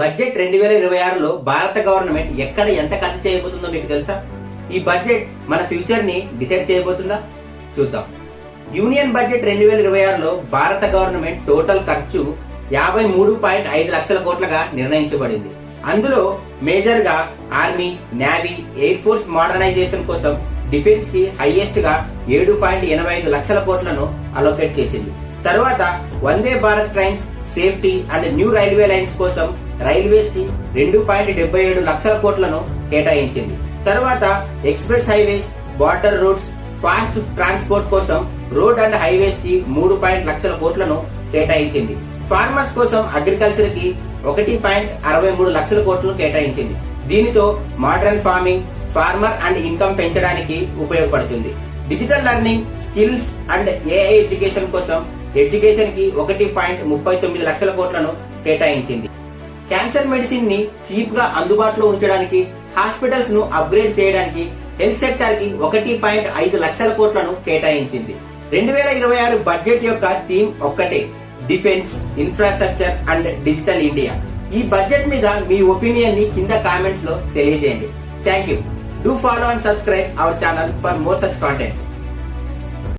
Budget 2026లో భారత government ఎక్కడ ఎంత ఖర్చు చేయబోతుందో మీకు తెలుసా? ఈ బడ్జెట్ మన ఫ్యూచర్ ని డిసైడ్ చేయబోతుందా? చూద్దాం. యూనియన్ బడ్జెట్ 2026లో భారత గవర్నమెంట్ టోటల్ ఖర్చు 53.5 లక్షల కోట్లుగా నిర్ణయించబడింది. అందులో మేజర్ గా army, navy, air force modernization కోసం డిఫెన్స్ కి హైయెస్ట్ గా 7.85 లక్షల కోట్లను అలోకేట్ చేసింది. తర్వాత Vande Bharat trains safety and new railway lines కోసం రైల్వేస్ కి 2.77 లక్షల కోట్లను కేటాయించింది. తర్వాత express highways, border roads, fast transport కోసం రోడ్ అండ్ హైవేస్ కి 3 లక్షల కోట్లను కేటాయించింది. ఫార్మర్స్ కోసం అగ్రికల్చర్ కి 1.63 లక్షల కోట్లను కేటాయించింది. దీనితో modern farming, farmer and income పెంచడానికి ఉపయోగపడుతుంది. Digital learning, skills and AI education కోసం ఎడ్యుకేషన్ కి 1.39 లక్షల కోట్లను కేటాయించింది. క్యాన్సర్ మెడిసిన్ ని చీప్ గా అందుబాటులో ఉంచడానికి, హాస్పిటల్స్ ను అప్గ్రేడ్ చేయడానికి హెల్త్ సెక్టర్ కి 1.5 లక్షల కోట్లను కేటాయించింది. 2026 బడ్జెట్ యొక్క థీమ్ ఒక్కటే, defence, infrastructure and digital India. ఈ బడ్జెట్ మీద మీ ఒపీనియన్ ని కింద కామెంట్స్ లో తెలియజేయండి. Thank you. Do follow and subscribe our channel for more such content.